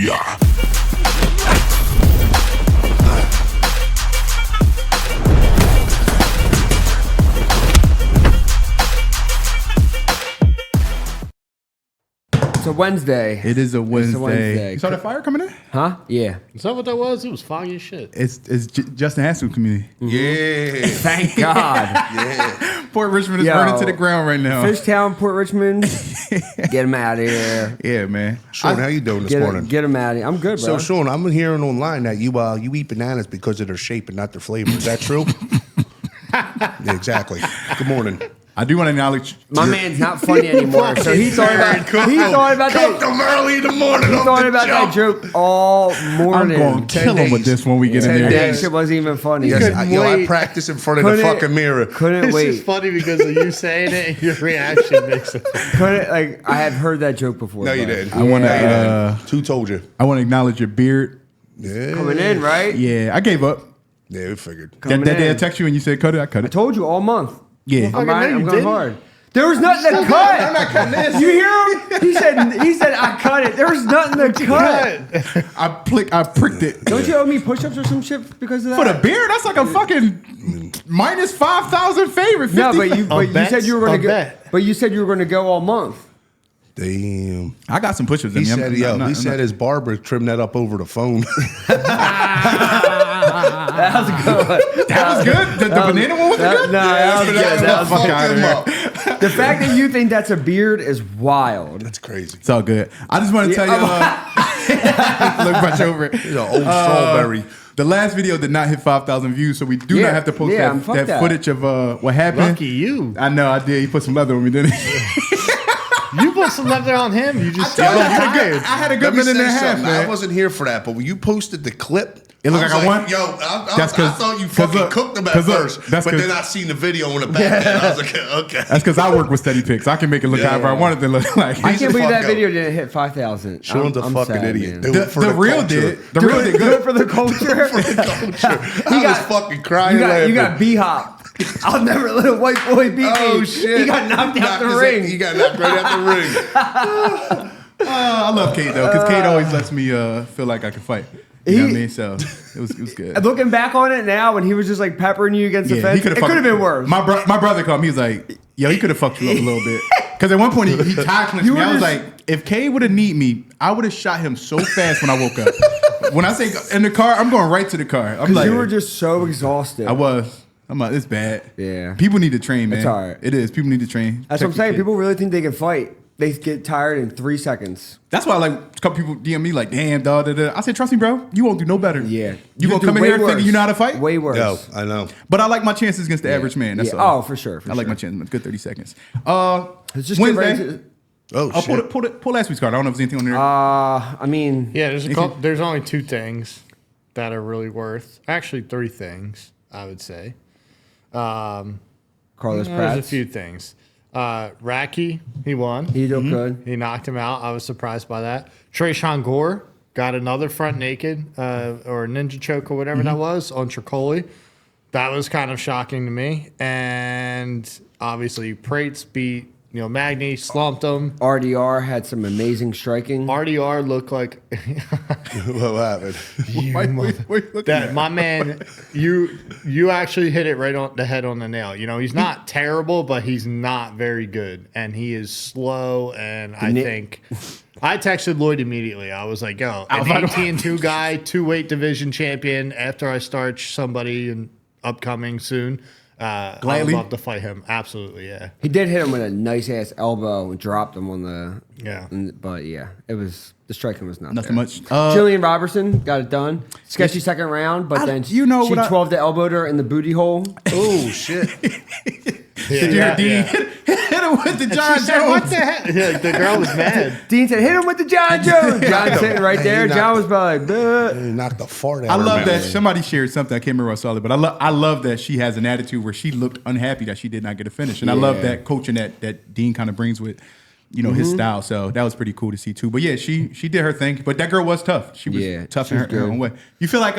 Booyah. It's a Wednesday. It is a Wednesday. You saw that fire coming in? Huh? Yeah. Is that what that was? It was foggy as shit. It's Justin Haskell community. Yeah. Thank God. Yeah. Port Richmond is burning to the ground right now. Fishtown, Port Richmond. Get him out of here. Yeah, man. Sean, how you doing this morning? Get him out of here. I'm good, bro. So, Sean, I'm hearing online that you eat bananas because of their shape and not their flavor. Is that true? Yeah, exactly. Good morning. I do want to acknowledge my man's not funny anymore. So he thought about Cooked them early in the morning. He thought about that joke all morning. I'm going to kill him with this when we get in there. That shit wasn't even funny. Yes, I practice in front of the fucking mirror. Couldn't wait. It's just funny because of you saying it and your reaction makes it funny. I have heard that joke before. No, you didn't. I want to. Who told you? I want to acknowledge your beard. Yeah. Coming in, right? Yeah, I gave up. Yeah, we figured. That day I text you and you said cut it. I cut I it. told you all month. Yeah, I'm going hard. There was nothing to cut. I'm not cutting this. You hear him? He said I cut it. There was nothing to cut. I pricked it. Don't you owe me push-ups or some shit because of that? For the beard, that's like a fucking minus 5,000 favorite. 50. No, but you said you were going to go. But you said you were going to go all month. Damn. I got some push-ups. He said, he said his barber trimmed that up over the phone. That was good. That was good. The banana one was good. No, that was good. That was fuck out of here. The fact that you think that's a beard is wild. That's crazy. It's all good. I just want to tell you. Look much over it. He's an old strawberry. The last video did not hit 5,000 views, so we do not have to post that footage of what happened. Lucky you. I know, I did. He put some leather on me, didn't he? You put some leather on him. You just I had a good minute and a half, man. I wasn't here for that, but when you posted the clip, it looked like I won. Yo, I thought you fucking cooked them at first, but then I seen the video on the back end. I was like, okay. That's because I work with SteadyPicks. I can make it look however I want it to look like. I can't believe that video didn't hit 5,000. Sean's a fucking idiot. The real did. The real did good for the culture. I was fucking crying. You got B-Hop. I'll never let a white boy beat me. Oh, shit. He got knocked out the ring. He got knocked right out the ring. I love Kate, though, because Kate always lets me feel like I can fight. You know what I mean? So it was good. Looking back on it now, when he was just like peppering you against the fence, it could have been worse. My brother called me. He was like, yo, he could have fucked you up a little bit. Because at one point, he tie clinched me. I was like, if Kate would have kneed me, I would have shot him so fast when I woke up. When I say in the car, I'm going right to the car. I'm like, you were just so exhausted. I was. I'm like, it's bad. Yeah. People need to train, man. It's all right. It is. People need to train. That's what I'm saying. People really think they can fight. They get tired in 3 seconds. That's why, like, a couple people DM me like, damn, dog. I said, trust me, bro. You won't do no better. Yeah. You gonna come in here thinking you know how to fight? Way worse. No, I know. But I like my chances against the average man. That's all. Oh, for sure. I like my chances. Good 30 seconds. Let's just Wednesday. Shit. Pull last week's card. I don't know if there's anything on there. I mean, yeah, there's only 2 things that are really worth. Actually, 3 things, I would say. Carlos Prates. There's a few things. Racky, he won. He did good. He knocked him out. I was surprised by that. Trayshawn Gore got another front naked or ninja choke or whatever that was on Tricoli. That was kind of shocking to me. And obviously, Prates beat Magny, slumped him. RDR had some amazing striking. RDR looked like What happened? My man, you actually hit it right on the head on the nail. He's not terrible, but he's not very good, and he is slow. And I think I texted Lloyd immediately. I was like, "Yo, an 18-2 guy, 2-weight division champion. After I start somebody and upcoming soon." I would love to fight him. Absolutely, yeah. He did hit him with a nice ass elbow and dropped him on the But yeah, the striking was not nothing there. much. Jillian Robertson got it done. Sketchy second round, but then she 12 the elbowed her in the booty hole. Oh shit! Hit him with the John Jones. What the heck? Yeah, the girl was mad. Dean said, hit him with the John Jones. John sitting right there. John was probably like, He knocked the fart out. I love that. Somebody shared something. I can't remember what I saw it, but I love that she has an attitude where she looked unhappy that she did not get a finish. And I love that coaching that Dean kind of brings with his style. So that was pretty cool to see too. But yeah, she did her thing. But that girl was tough. She was tough in her own way. You feel like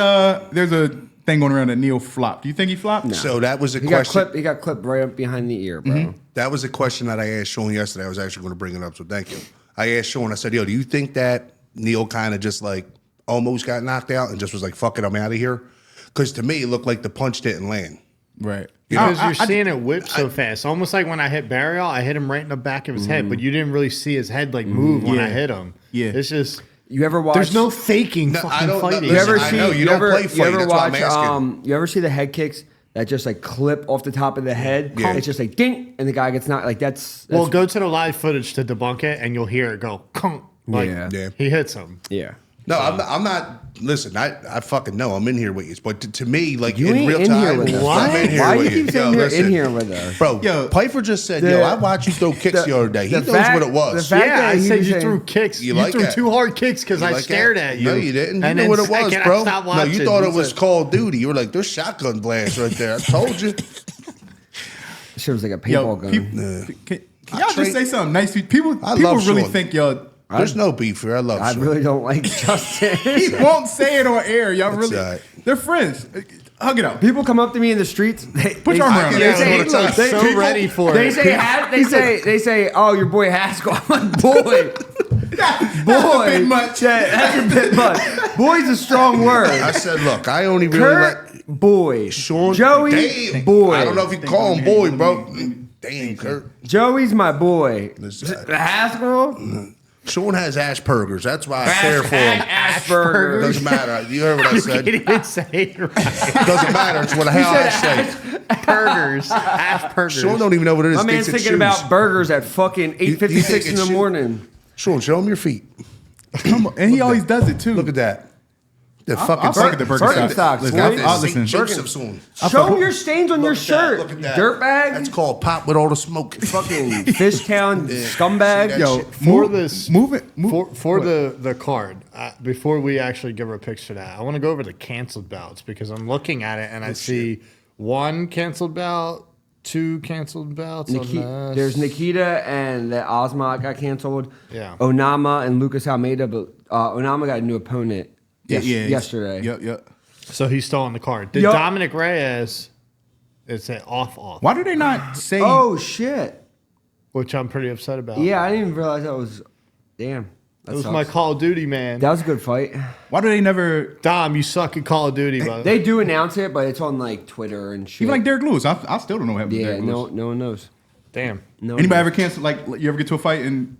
there's a thing going around that Neil flopped. Do you think he flopped? No. So that was a question. He got clipped right up behind the ear, bro. That was a question that I asked Sean yesterday. I was actually going to bring it up, so thank you. I asked Sean, I said, yo, do you think that Neal kind of just like almost got knocked out and just was like, fuck it, I'm out of here. Because to me, it looked like the punch didn't land. Right. Because you're seeing it whip so fast. Almost like when I hit Burial, I hit him right in the back of his head, but you didn't really see his head like move when I hit him. Yeah. It's just... You ever watch? There's no faking fucking fighting. You ever see? You don't play fight. You ever That's watch? what I'm asking. You ever see the head kicks that just like clip off the top of the head? Yeah. It's just like ding, and the guy gets knocked. Like that's Well, go to the live footage to debunk it, and you'll hear it go. Kunk, like Yeah. he hits him. yeah. No, I'm not. Listen, I fucking know I'm in here with you, but to me, like You in ain't real in here time, with us. I'm in here Why with you keep saying you're in here with us, bro? Yo, Pyfer just said, "Yo, I watched you throw kicks the other day." He knows what it was. the fact Yeah, that I he said was you saying- threw kicks. You like threw that? 2 hard kicks because I Like stared that? at you. No, you didn't. You And knew then what it was, second, I bro. stopped No, watching. you thought it He was said- Call of Duty. You were like, "There's shotgun blast right there." I told you. Shit was like a Yo, paintball gun. can y'all just say something nice? People love really Sean. think y'all. There's no beef here. I love. I Sean. really don't like Justin. He won't say it on air. Y'all really. all right. They're friends. Hug it out. People come up to me in the streets. Put your arm around I him. get They it all the time. say, so ready for they it. say, oh, your boy Haskell. I'm like, boy. That's Boy. a bit much. That's a bit much. Boy's a strong word. I said, look, I only really Kurt, like boy. Sean. Joey, Damn. boy. I don't know if you call him boy, bro. Damn, Kurt. Joey's my boy. Listen. Haskell, Sean has Asperger's. That's why I care for him. Asperger's. Doesn't matter. You heard what I You said. can't even say it right. Doesn't matter. It's what the hell I say. Burgers. Asperger's. Sean don't even know what it is. My man's Thinks it's thinking about shoes. burgers at fucking You 8:56 think in it's the shoes? morning. Sean, show him your feet. Come on. And he always does it too. Look at that. The I'll fucking fuck at the Birkenstocks. Listen, boy. I'll listen. Joseph soon. Show him your stains on your shirt. Look at that. Dirtbag. That's called pop with all the smoke. Fucking Fishtown scumbag. that Yo, shit. For this, move it. for the card, before we actually give our picks for that, I want to go over the canceled bouts because I'm looking at it and I see 1 canceled bout, 2 canceled bouts. There's Nikita and the Osma got canceled. Yeah. Onama and Lucas Almeida, but Onama got a new opponent yesterday. Yep. So he's still on the card. Did Yup. Dominic Reyes? It's an off, Why do they not say? Oh shit! which I'm pretty upset about. Yeah, I didn't even realize that was. Damn. It was my Call of Duty, man. That was a good fight. Why do they never? Dom, you suck at Call of Duty, brother. They do announce it, but it's on like Twitter and shit. Even like Derek Lewis, I still don't know what happened to Yeah, Derek Lewis. no one knows. Damn. No. Anybody one ever cancel? Like you ever get to a fight and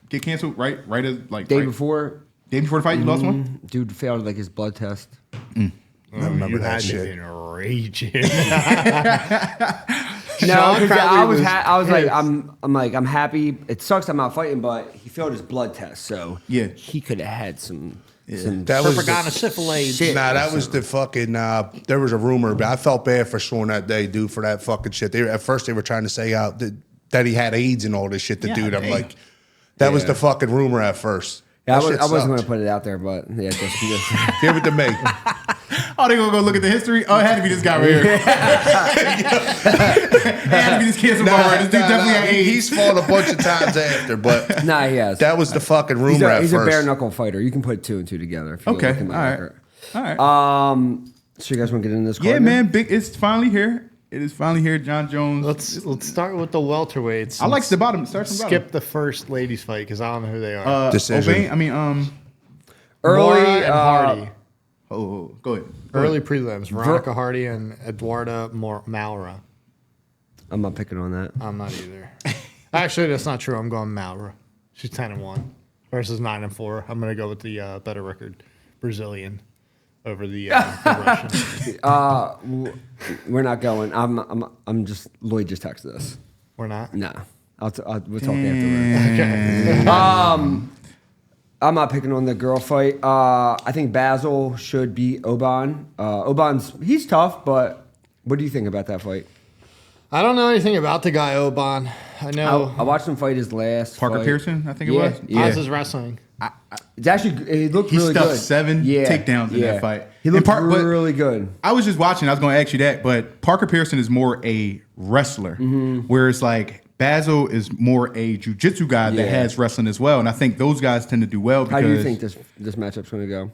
get canceled? Right as like Day right- before, Day before the fight, you lost one. dude failed like his blood test. I remember You that had to shit. been raging. No, Sean because I was probably like, pissed. I'm happy. It sucks I'm not fighting, but he failed his blood test, so Yeah. he could have had some. That was Perpagana syphilis. Shit. Nah, that was the fucking. There was a rumor, but I felt bad for Sean that day, dude, for that fucking shit. At first, they were trying to say that he had AIDS and all this shit. The dude, I'm damn. like, that was Yeah. the fucking rumor at first. Yeah, I That shit wasn't going sucked. to put it out there, but yeah, just Give it to me. Oh, they gonna go look at the history. Oh, it had to be this guy right here. It had to be this cancer bar. This dude definitely had AIDS. He's fought a bunch of times after, but nah, he has. that was the fucking rumor he's at a first. bare knuckle fighter. You can put 2 and 2 together. If you Okay, look at my all right. record. All right. So you guys want to get into this? Card Yeah, now? man. Big. It's finally here. It is finally here. John Jones. Let's start with the welterweights. I like the bottom. Start from the bottom. Skip the first ladies fight because I don't know who they are. Decision. O'Bain, I mean, Early Moura and Hardy. go ahead. Early prelims. Veronica Hardy and Eduarda Moura. I'm not picking on that. I'm not either. Actually, that's not true. I'm going Moura. She's 10-1 versus 9-4. I'm gonna go with the better record Brazilian over the Russian. We're not going. I'm just. Lloyd just texted us. We're not. Nah, we'll talk afterwards. I'm not picking on the girl fight. I think Basil should beat Oban. He's tough, but what do you think about that fight? I don't know anything about the guy Oban. I know. I watched him fight his last Parker fight. Pearson, I think it Yeah, was. yeah. How's his wrestling? It's actually it looked He really stuffed good. 7 takedowns in that fight. He looked but really good. I was just watching. I was going to ask you that, but Parker Pearson is more a wrestler, whereas like Basil is more a jiu-jitsu guy that Yeah. has wrestling as well. And I think those guys tend to do well. Because How do you think this matchup's going to go?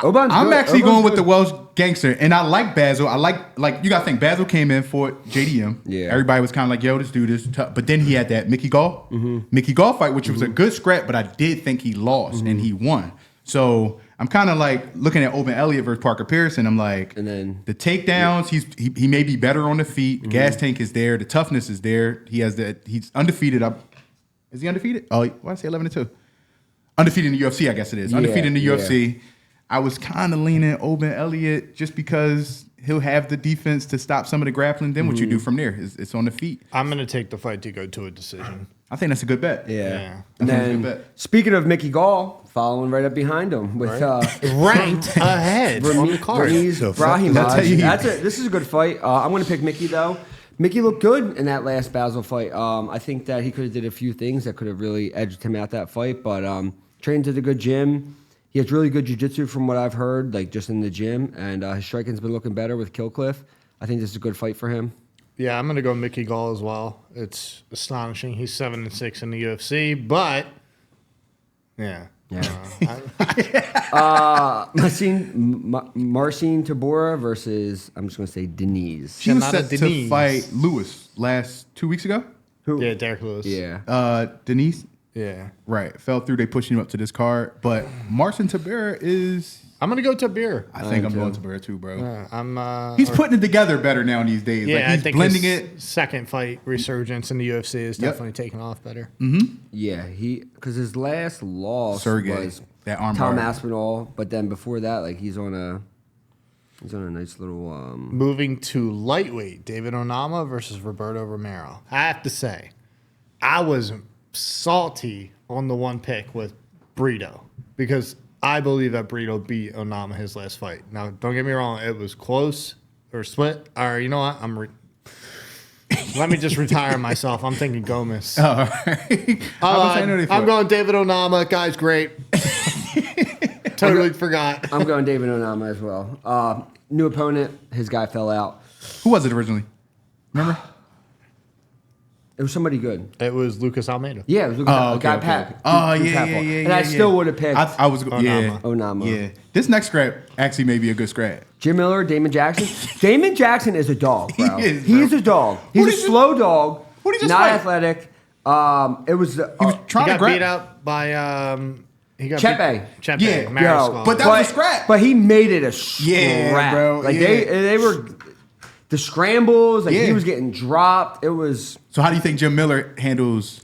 I'm actually going with the Welsh gangster, and I like Basil. I like you got to think Basil came in for JDM. Yeah. Everybody was kind of like, yo, let's do this. But then he had that Mickey Gall fight, which was a good scrap, but I did think he lost and he won. So I'm kind of like looking at Open Elliott versus Parker Pearson. I'm like, and then the takedowns, he may be better on the feet. The gas tank is there. The toughness is there. He's undefeated. Is he undefeated? Oh, why did I say 11-2? Undefeated in the UFC, I guess it is. Undefeated in the UFC. I was kind of leaning Open Elliott just because he'll have the defense to stop some of the grappling. Then what you do from there is it's on the feet. I'm going to take the fight to go to a decision. I think that's a good bet. Yeah. And then, speaking of Mickey Gall, following right up behind him with ranked ahead on the card. Brahimaj. This is a good fight. I'm going to pick Mickey though. Mickey looked good in that last Basil fight. I think that he could have did a few things that could have really edged him out that fight, but trained at a good gym. He has really good jiu-jitsu from what I've heard, like just in the gym, and his striking's been looking better with Killcliff. I think this is a good fight for him. Yeah, I'm going to go Mickey Gall as well. It's astonishing. He's 7-6 in the UFC, but yeah. Marcin Tybura versus, I'm just going to say Diniz. She was set to fight Lewis last 2 weeks ago. Who? Yeah, Derek Lewis. Yeah. Diniz? Yeah. Right. Fell through. They pushing him up to this card. But Marcin Tybura is... I'm going to go Tybura. I think I'm going Tybura too, bro. He's putting it together better now these days. Yeah, like he's I think blending his it. second fight resurgence in the UFC is definitely taking off better. Mm-hmm. Yeah, because his last loss was that arm Tom bar. Aspinall, but then before that, like he's on a nice little. Moving to lightweight, David Onama versus Roberto Romero. I have to say, I was salty on the one pick with Brito because I believe that Brito beat Onama his last fight. Now, don't get me wrong, it was close or split. Or you know what? Let me just retire myself. I'm thinking Gomez. Oh, all right. I'm going David Onama. Guy's great. Totally forgot. I'm going David Onama as well. New opponent. His guy fell out. Who was it originally? Remember? It was somebody good. It was Lucas Almeida. Yeah, it was Lucas Pat. Oh, yeah. And I still would have picked I was Onama. Yeah. This next scrap actually may be a good scrap. Jim Miller, Damon Jackson. Damon Jackson is a dog, bro. He is a dog. He's a slow dog. Who did he just not fight? athletic. He was trying to beat up by Chepe. Yeah, but that was a scrap. But he made it a scrap. Yeah, bro. Like they were the scrambles. Like he was getting dropped. It was. So how do you think Jim Miller handles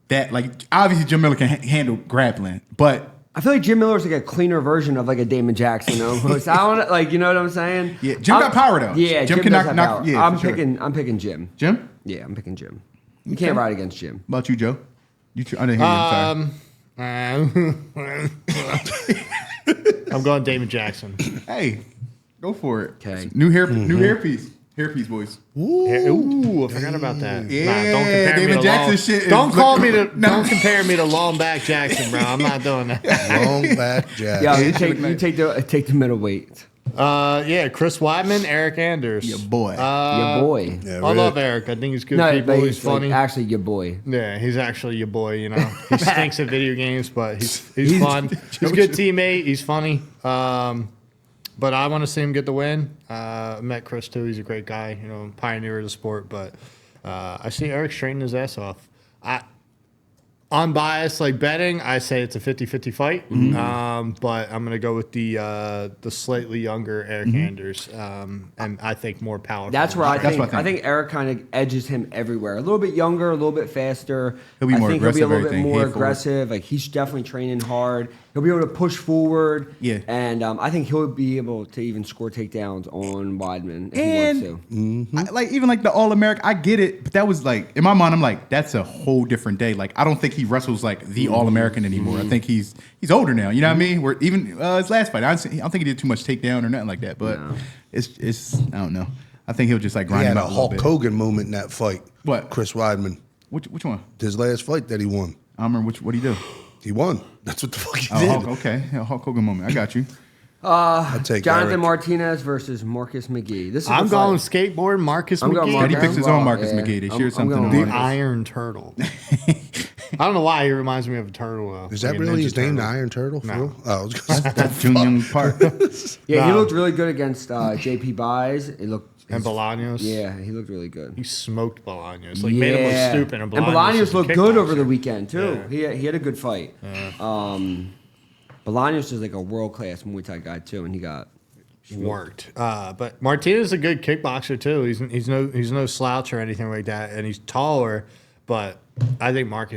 that? Like obviously Jim Miller can handle grappling, but I feel like Jim Miller's like a cleaner version of like a Damon Jackson almost. I don't like, you know what I'm saying? Yeah, Jim got power though. Yeah, Jim can knock. Power. Yeah, I'm picking Jim. Jim? Yeah, I'm picking Jim. You can't ride against Jim. How about you, Joe? I didn't hear you. I'm going Damon Jackson. Hey, go for it. Okay. New hairpiece. Hairpiece boys. Ooh, I forgot about that. Yeah, don't compare David me to Jackson shit. Don't call me to. Don't compare me to long back Jackson, bro. I'm not doing that. Long back Jackson. Yeah, you take the middleweight. Yeah, Chris Weidman, Eric Anders. Your boy. Your boy. Yeah, I love Eric. I think he's good people. He's funny. Like, actually, your boy. Yeah, he's actually your boy. You know, he stinks at video games, but he's fun. He's a good teammate. He's funny. But I want to see him get the win. I met Chris too. He's a great guy. You know, pioneer of the sport. But I see Eric straightening his ass off. Unbiased, like betting, I say it's a 50-50 fight. But I'm going to go with the slightly younger Eric Anders, and I think more powerful. That's where I think Eric kind of edges him everywhere. A little bit younger, a little bit faster. He'll be more I think he'll be a little bit more aggressive. aggressive. Like he's definitely training hard. He'll be able to push forward. Yeah. And I think he'll be able to even score takedowns on Weidman if he wants to. Even like the All-American, I get it, but that was like, in my mind, I'm like, that's a whole different day. Like, I don't think he wrestles like the All-American anymore. I think he's older now, you know what I mean? Where even his last fight, I don't think he did too much takedown or nothing like that, but it's I don't know. I think he'll just like grind him out a little bit. Hulk Hogan moment in that fight. What? Chris Weidman. Which one? His last fight that he won. I don't remember what he do. He won. That's what the fuck he Oh, did. Hulk, okay. Yeah, Hulk Hogan moment. I got you. I take Jonathan Eric. Martinez versus Marcus McGhee. This is I'm going skateboard Marcus McGhee. Marcus. He picks his own Marcus McGhee. They share something. The Iron Turtle. I don't know why he reminds me of a turtle. Though. Is that Like a really Ninja his name, the Turtle. Iron Turtle? No. For real? Oh, I was gonna say. That's Junior Park. Yeah, he Nah. looked really good against JP Buys. It looked And Bolaños. Yeah, he looked really good. He smoked Bolaños. Like made him look stupid. And Bolaños is a looked good over the kickboxer. weekend too. Yeah. He had a good fight. Bolaños is like a world class Muay Thai guy too, and he got Worked. But Martinez is a good kickboxer too. He's no slouch or anything like that, and he's taller. But I think I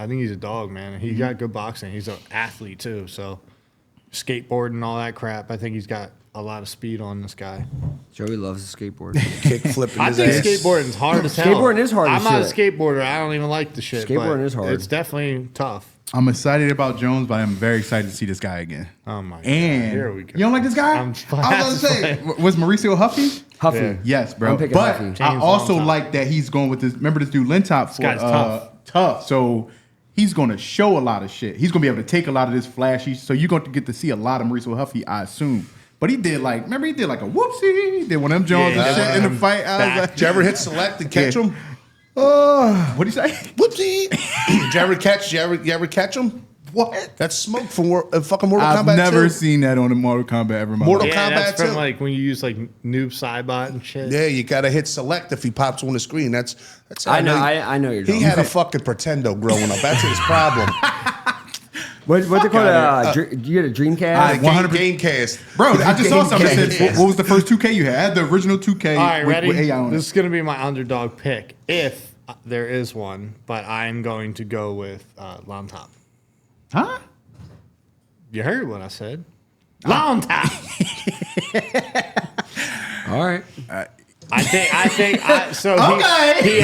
think he's a dog, man. And he got good boxing. He's an athlete too. So skateboard and all that crap. I think he's got a lot of speed on this guy. Joey loves the skateboard. Kick flipping I his think ass. skateboarding's hard as hell. Skateboarding is hard as I'm not a shit. skateboarder. I don't even like the shit. Skateboarding but is hard. It's definitely tough. I'm excited about Jones, but I'm very excited to see this guy again. Oh my god! And Here we go. you don't like this guy? I'm I was gonna say, was Mauricio Huffy? Huffy. Yeah. Yes, bro. I'm picking But Huffy. I James also Llontop. like that he's going with this. Remember this dude Llontop for guy's tough. tough. So he's going to show a lot of shit. He's going to be able to take a lot of this flashy. So you're going to get to see a lot of Mauricio Huffy, I assume. But he did like a whoopsie. He did one of them Jones Yeah, and he shit did in the one fight. I was back. like, Did you ever hit select and catch Yeah. him? what'd he say? Whoopsie. Did you ever catch him? What? That's smoke from fucking Mortal I've Kombat never 2. seen that on the Mortal Kombat ever in my Mortal life. Yeah, Kombat that's from too. like when you use like Noob Saibot and shit. Yeah, you gotta hit select if he pops on the screen. That's how I know. he- I know you're. He talking. had a fucking Pretendo growing up. That's his problem. What's it called? You get a Dreamcast. 100%. Gamecast. Bro, I just saw something that said, Gamecast. what was the first 2K you had? I had the original 2K All right, ready? with AI on This it. is gonna be my underdog pick if there is one, but I'm going to go with Llontop. Huh? You heard what I said. Llontop. All right. So Okay.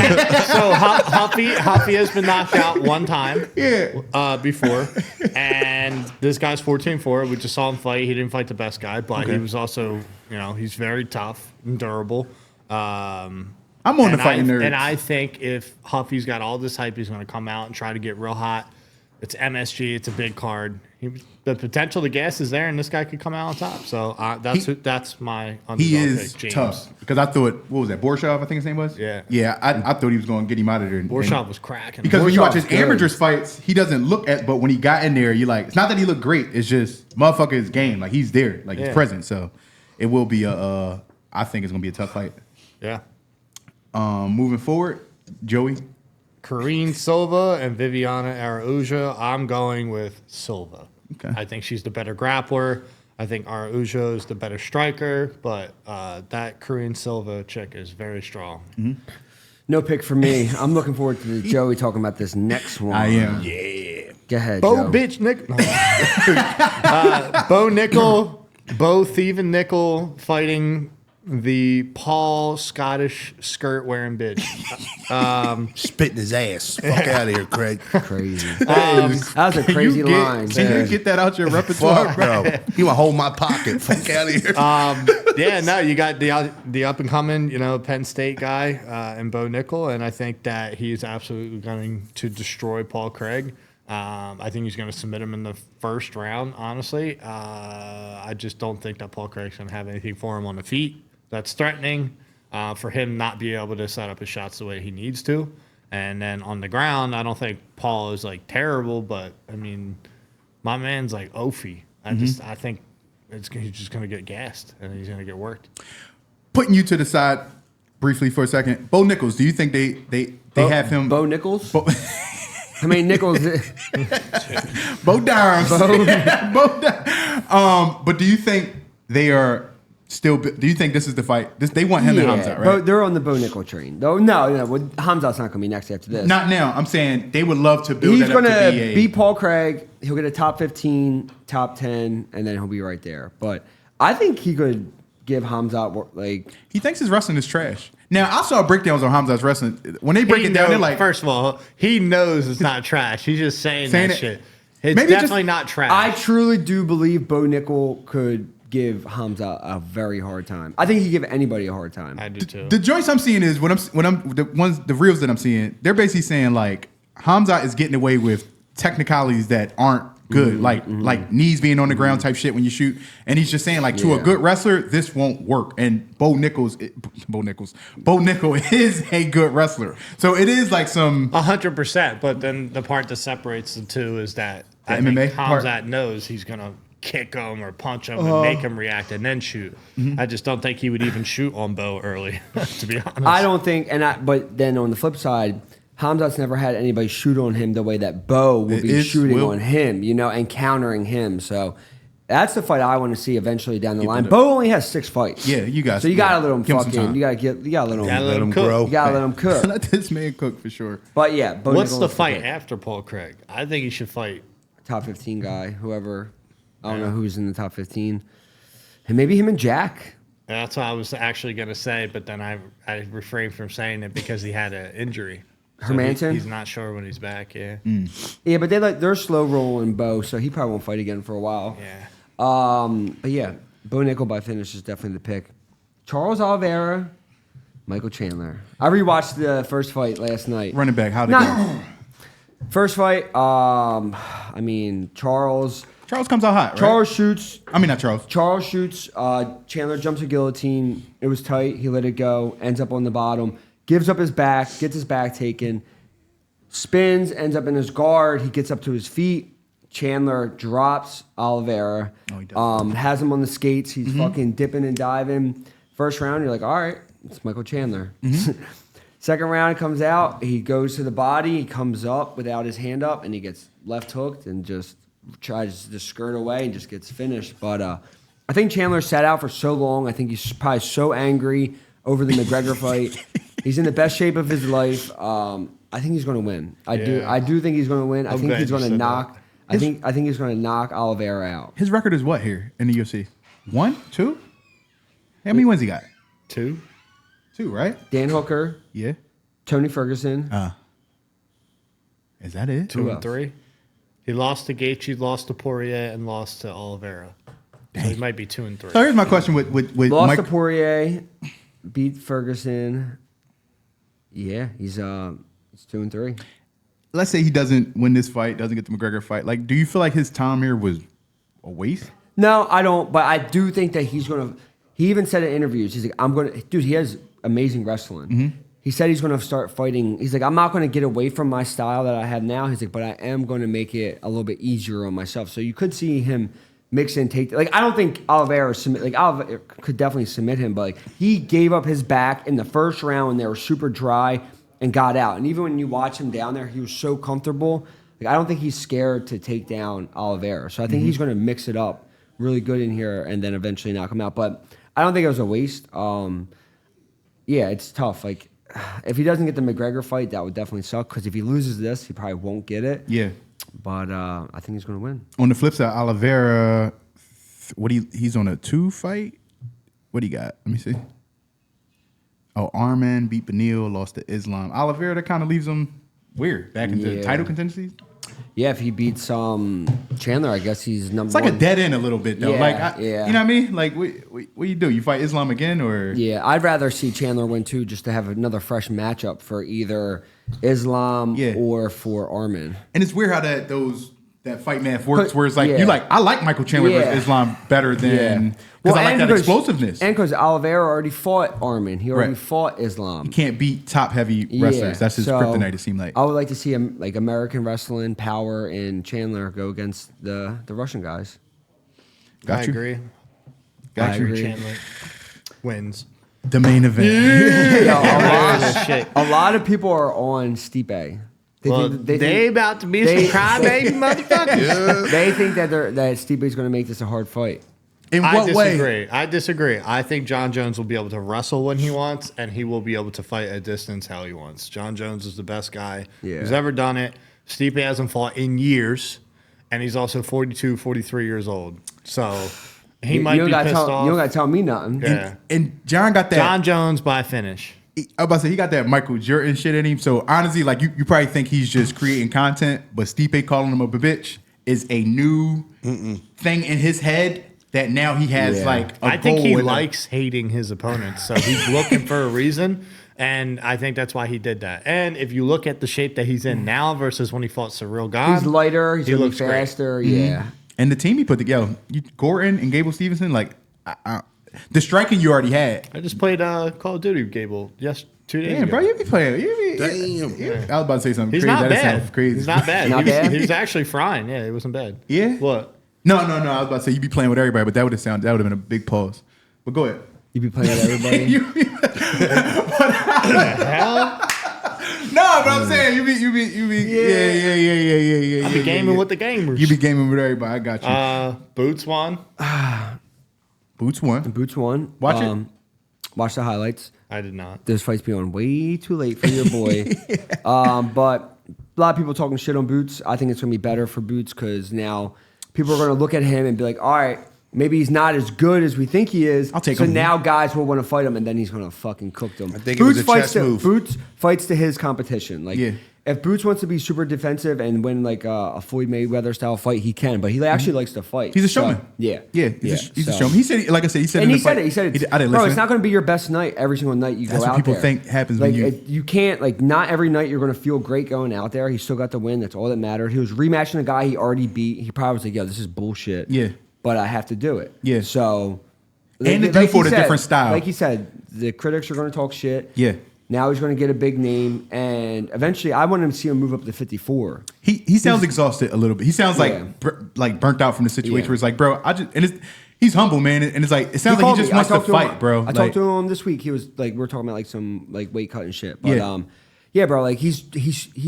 Huffy has been knocked out one time. Yeah. Before, and this guy's 14-4. We just saw him fight. He didn't fight the best guy, but he was also, he's very tough and durable. I'm on the fighting nerds. And I think if Huffy's got all this hype, he's going to come out and try to get real hot. It's MSG. It's a big card. The potential to gas is there, and this guy could come out on top. So that's my underdog He is pick, James. tough. Because I thought, what was that, Borshov, I think his name was? Yeah. Yeah, I thought he was going to get him out of there. Borshov was cracking. Because when you watch his Borshov's good. amateurs fights, he doesn't look at, but when he got in there, you're like, it's not that he looked great. It's just, motherfucker is game. Like, he's there. Like, he's Yeah. present. So, it will be I think it's going to be a tough fight. Yeah. Moving forward, Joey. Karine Silva and Viviana Araujo. I'm going with Silva. Okay. I think she's the better grappler. I think Araujo is the better striker, but that Karine Silva chick is very strong. No pick for me. I'm looking forward to Joey talking about this next one. I am. Go ahead, Bo Joe. bitch Nick. No. Bo Nickal, Bo thieving Nickal fighting the Paul Scottish skirt wearing bitch. Spitting his ass. Fuck out of here, Craig. Crazy. That was a crazy line. Can you get that out your repertoire? Fuck, bro. You want to hold my pocket. Fuck out of here. Yeah, no, you got the up and coming, Penn State guy and Bo Nickal, and I think that he's absolutely going to destroy Paul Craig. I think he's going to submit him in the first round. Honestly, I just don't think that Paul Craig's going to have anything for him on the feet that's threatening for him not be able to set up his shots the way he needs to. And then on the ground, I don't think Paul is like terrible, but I mean, my man's like Ophi. I think he's just going to get gassed and he's going to get worked. Putting you to the side briefly for a second. Bo Nichols, do you think they have him? Bo Nichols? How many nickels? Bo Darms. Bo Darms. But do you think they are still? Do you think this is the fight? They want him and Hamza, right? They're on the Bo Nickal train. No. Well, Hamza's not going to be next after this. Not now. I'm saying they would love to build He's that up going to to be a. beat Paul Craig. He'll get a top 15, top 10, and then he'll be right there. But I think he could give Hamza He thinks his wrestling is trash. Now I saw breakdowns on Hamza's wrestling. When they break it down, they're like, first of all, he knows it's not trash. He's just saying Saying that it- shit. It's maybe definitely just- not trash. I truly do believe Bo Nickal could give Hamza a very hard time. I think he give anybody a hard time. I do too. the joints I'm seeing is the reels that I'm seeing, they're basically saying like Hamza is getting away with technicalities that aren't good, like knees being on the ground type shit when you shoot. And he's just saying like to a good wrestler, this won't work. And Bo Nickal is a good wrestler. So it is like some 100%. But then the part that separates the two is that I MMA think part? Hamzat knows he's gonna kick him or punch him and make him react and then shoot. I just don't think he would even shoot on Bo early, to be honest. I don't think, but then on the flip side, Hamzat's never had anybody shoot on him the way that Bo will be shooting on him, and countering him. So that's the fight I want to see eventually down the line. Bo only has 6 fights. Yeah, you guys. So you gotta let him give him some fucking. time. You gotta let him grow. You gotta let him cook. Let this man cook for sure. But yeah, Bo What's Nickal the is fight pick. after Paul Craig? I think he should fight. Top 15 guy, whoever. I don't know who's in the top 15. And maybe him and Jack. That's what I was actually going to say, but then I refrained from saying it because he had an injury. So Hermanson? He's not sure when he's back, yeah. Yeah, but they're slow rolling Bo, so he probably won't fight again for a while. Yeah. But yeah, Bo Nickal by finish is definitely the pick. Charles Oliveira, Michael Chandler. I rewatched the first fight last night. Running back, how'd it go? First fight, Charles comes out hot, right? Charles shoots. I mean, not Charles. Charles shoots. Chandler jumps a guillotine. It was tight. He let it go. Ends up on the bottom. Gives up his back. Gets his back taken. Spins. Ends up in his guard. He gets up to his feet. Chandler drops Oliveira. Oh, he does. Has him on the skates. He's fucking dipping and diving. First round, you're like, all right, it's Michael Chandler. Second round comes out. He goes to the body. He comes up without his hand up, and he gets left hooked and just tries to skirt away and just gets finished. But I think Chandler sat out for so long. I think he's probably so angry over the McGregor fight. He's in the best shape of his life. I think he's going to win. I do think he's going to win. I think he's going to knock. I think he's going to knock Oliveira out. His record is what here in the UFC? 1, 2? How many wins he got? 2. 2, right? Dan Hooker, Yeah. Tony Ferguson. Is that it? 2 and else? 3. He lost to Gaethje, lost to Poirier, and lost to Oliveira. So he might be 2 and 3. So here's my question with Lost Mike. to Poirier, beat Ferguson. Yeah, he's 2 and 3. Let's say he doesn't win this fight, doesn't get the McGregor fight. Like, do you feel like his time here was a waste? No, I don't. But I do think that he's going to. He even said in interviews, he's like, I'm going to. Dude, he has amazing wrestling. He said he's going to start fighting. He's like, I'm not going to get away from my style that I have now. He's like, but I am going to make it a little bit easier on myself. So you could see him mix and take. Like, I don't think Oliveira could definitely submit him, but like he gave up his back in the first round when they were super dry and got out. And even when you watch him down there, he was so comfortable. Like, I don't think he's scared to take down Oliveira. So I think he's going to mix it up really good in here and then eventually knock him out. But I don't think it was a waste. Yeah, it's tough. Like, if he doesn't get the McGregor fight, that would definitely suck. Because if he loses this, he probably won't get it. Yeah. But I think he's going to win. On the flip side, Oliveira, he's on a 2 fight? What do you got? Let me see. Oh, Arman beat Benil, lost to Islam. Oliveira, that kind of leaves him weird. Back into title contention. Yeah, if he beats Chandler, I guess he's number It's like one. a dead end a little bit, though. Yeah, You know what I mean? Like, what you do? You fight Islam again, or? Yeah, I'd rather see Chandler win, too, just to have another fresh matchup for either Islam or for Arman. And it's weird how that fight math works, where it's like, I like Michael Chandler versus Islam better than, because I like that explosiveness. And because Oliveira already fought Arman. He already fought Islam. You can't beat top-heavy wrestlers. That's his kryptonite, it seemed like. I would like to see him, like, American wrestling, Power, and Chandler go against the Russian guys. Got I you. agree. Got you. Chandler wins. The main event. A lot of people are on Stipe. They about to be some crybaby motherfuckers. They think that Stipe is going to make this a hard fight. In what way? I disagree. I think John Jones will be able to wrestle when he wants, and he will be able to fight at distance how he wants. John Jones is the best guy who's ever done it. Stipe hasn't fought in years, and he's also 42, 43 years old. So he might be pissed off. You don't got to tell me nothing. Yeah. And John got that. John Jones by finish. I was about to say, he got that Michael Jordan shit in him. So honestly, like you probably think he's just creating content, but Stipe calling him a bitch is a new thing in his head that now he has like a I think goal he with likes hating his opponents, so he's looking for a reason. And I think that's why he did that. And if you look at the shape that he's in now versus when he fought Cyril Gahn, He's lighter. He's he gonna be looks great. faster. Yeah. And the team he put together, Gordon and Gable Stevenson, like the striking you already had. I just played Call of Duty with Gable 2 days Yeah, ago. bro, you be playing. Damn. I was about to say something He's crazy. not That bad. sounds crazy. He's not bad. Not bad? He was actually frying. Yeah, it wasn't bad. Yeah? What? No. I was about to say you be playing with everybody, but that would have been a big pause. But go ahead. You be playing with everybody. Hell? No, but I'm saying you be yeah. I be gaming with the gamers. You be gaming with everybody. I got you. Boots won. Boots won. Boots won. Watch it. Watch the highlights. I did not. Those fights be on way too late for your boy. But a lot of people talking shit on Boots. I think it's going to be better for Boots because now people are going to look at him and be like, all right, maybe he's not as good as we think he is. I'll take so him. now guys will want to fight him, and then he's going to fucking cook them. I think it was a chess move. Boots fights to his competition. Like, Yeah. if Boots wants to be super defensive and win like a Floyd Mayweather style fight, he can. But he actually likes to fight. He's a So, showman. yeah. He's a So- showman. He said, like I said, he said And in he the said fight- it. He said it. I didn't Bro, listen. it's not going to be your best night every single night you That's go what out people there. think happens like, when you- you can't, like, not every night you're going to feel great going out there. He still got the win. That's all that mattered. He was rematching a guy he already beat. He probably was like, yo, this is bullshit. Yeah. But I have to do it. Yeah. So. And the dude fought a different style. Like he said, the critics are going to talk shit. Yeah. Now he's going to get a big name. And eventually, I want him to see him move up to 54. He sounds exhausted a little bit. He sounds Yeah. like burnt out from the situation Yeah. where it's like, bro, he's humble, man, and it's like it sounds like he just wants to fight, bro. I talked to him this week. He was like, we were talking about like some like weight cut and shit. But Yeah. yeah, bro, like he's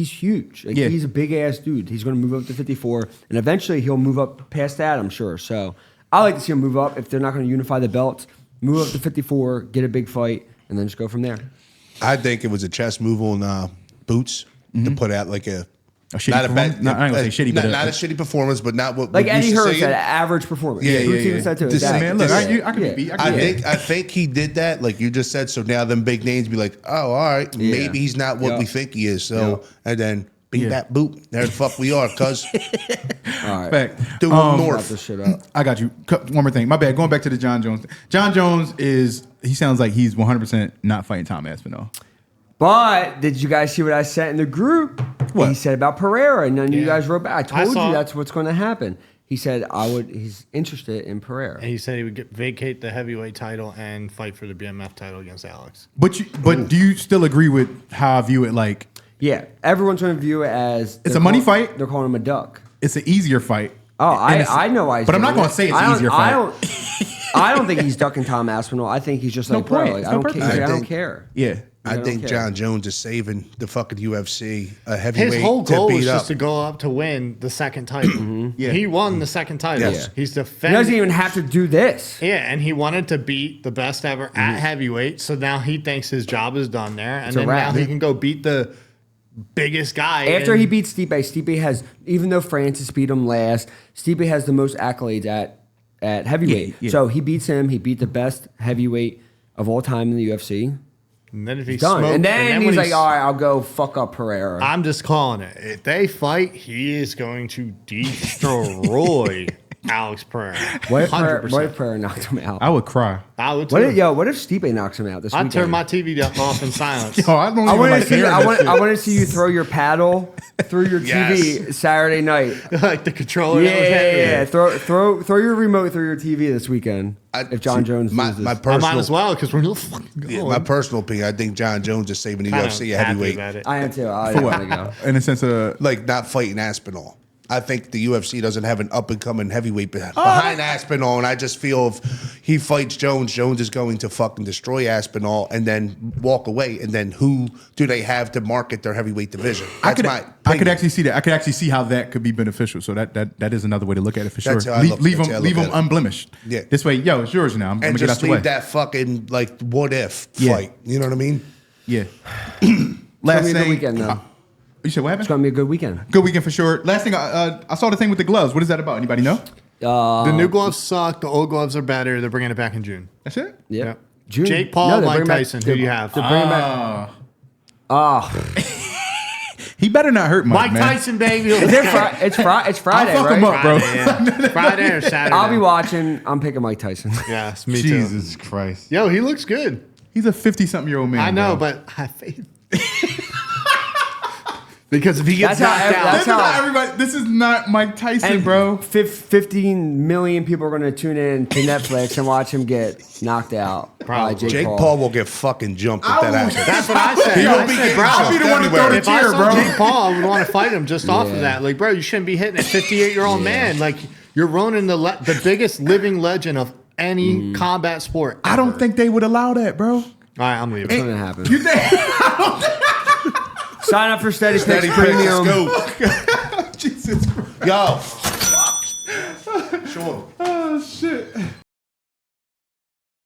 huge. Like Yeah. he's a big ass dude. He's going to move up to 54, and eventually he'll move up past that, I'm sure. So I like to see him move up if they're not going to unify the belts. Move up to 54, get a big fight, and then just go from there. I think it was a chess move on Boots to put out like a shitty not a bad, performance? No, I ain't gonna say shitty, but not a shitty performance, but not what Like we Eddie used to Hearn see said, it. average performance. Yeah, Boots yeah, even said too. This is- Exactly. Man, look, Yeah. I can be beat. I think he did that, like you just said. So now them big names be like, oh, all right, Yeah. maybe he's not what Yeah. we think he is. So and then beat Yeah. that boot. There the fuck we are, cuz All right. Fact. do Wrap north. this shit up. I got you. One more thing. My bad. Going back to the John Jones. John Jones he sounds like he's 100% not fighting Tom Aspinall. But did you guys see what I sent in the group? What? He said about Pereira, and then you Yeah. guys wrote back. I told saw you it. that's what's going to happen. He said he's interested in Pereira. And he said he would vacate the heavyweight title and fight for the BMF title against Alex. But do you still agree with how I view it? Like Yeah, everyone's going to view it as It's a money fight? They're calling him a duck. it's an easier fight. Oh, And it's- I know why. He's But I'm not doing going it. to say it's I an don't- easier fight. I don't think he's ducking Tom Aspinall. I think he's just No like, bro, point. like, It's I no don't purpose. care. I I don't think- care. Yeah. I don't think care. John Jones is saving the fucking UFC a heavyweight His whole goal to was beat just up. to go up to win the second title. Yeah. He won the second title. Yes. He's He defending. doesn't even have to do this. Yeah, and he wanted to beat the best ever at heavyweight. So now he thinks his job is done there, and a then wrap. now he can go beat the biggest guy. After and- he beats Stipe has, even though Francis beat him last, Stipe has the most accolades at heavyweight. Yeah. So he beats him. He beat the best heavyweight of all time in the UFC. and then if he Done. smoked, And then he's when like, all right, I'll go fuck up Pereira. I'm just calling it. If they fight, he is going to destroy Alex Pereira. What if 100%. Pereira knocked him out? I would cry. I would What too. if, what if Stipe knocks him out this I'd weekend? turn my TV off in silence. Oh, I don't even I want like to see. hearing I that want. shit. I want to see you throw your paddle through your TV Saturday night. like the controller. Yeah, that was heavy. Throw your remote through your TV this weekend. If John Jones loses, my I personal, might as well because we're no fucking going. yeah, my personal opinion, I think John Jones is saving the Kinda UFC a happy heavyweight, about it. I am too. I For want to what? go. In the sense of like not fighting Aspinall. I think the UFC doesn't have an up and coming heavyweight behind Aspinall, and I just feel if he fights Jones, Jones is going to fucking destroy Aspinall and then walk away. And then who do they have to market their heavyweight division? That's my I could opinion. actually see that. I could actually see how that could be beneficial. So that is another way to look at it for sure. That's how I look- Leave that's how I him look at it. unblemished. Yeah. This way, yo, it's yours now. I'm and gonna get out just the way. leave that fucking like what if Yeah. fight. You know what I mean? Yeah. It's Last gonna be a good thing. weekend, though. You said what happened? It's gonna be a good weekend. Good weekend for sure. Last thing, I saw the thing with the gloves. What is that about? Anybody know? The new gloves suck. The old gloves are better. They're bringing it back in June. That's it. Yeah. Yeah. June. Jake Paul, No, they're Mike bringing back- Tyson. Who do you have? They're bringing back. He better not hurt Mike, Mike man. Tyson, baby. It's Friday, I'll fuck right? him up, bro. Friday, yeah. Friday or Saturday. I'll be watching. I'm picking Mike Tyson. Yes, me Jesus Christ. too. Yo, he looks good. He's a 50-something-year-old man. I know, bro. but I faith. Because if he gets knocked out, This is not everybody. This is not Mike Tyson, bro. 15 million people are going to tune in to Netflix and watch him get knocked out by Jake Paul will get fucking jumped if that happens. that's what I said. He'll I be said, getting bro, jumped be the one to throw the everywhere. if I cheer, saw bro. Jake Paul, I would want to fight him just off of that. Like, bro, you shouldn't be hitting a 58-year-old man. Like, you're ruining the biggest living legend of any combat sport. I don't think they would allow that, bro. All right, I'm leaving. It's going to happen. You think? Sign up for SteadyPicks Steady Premium. Go. Jesus Christ. Yo. Sure. Oh, shit.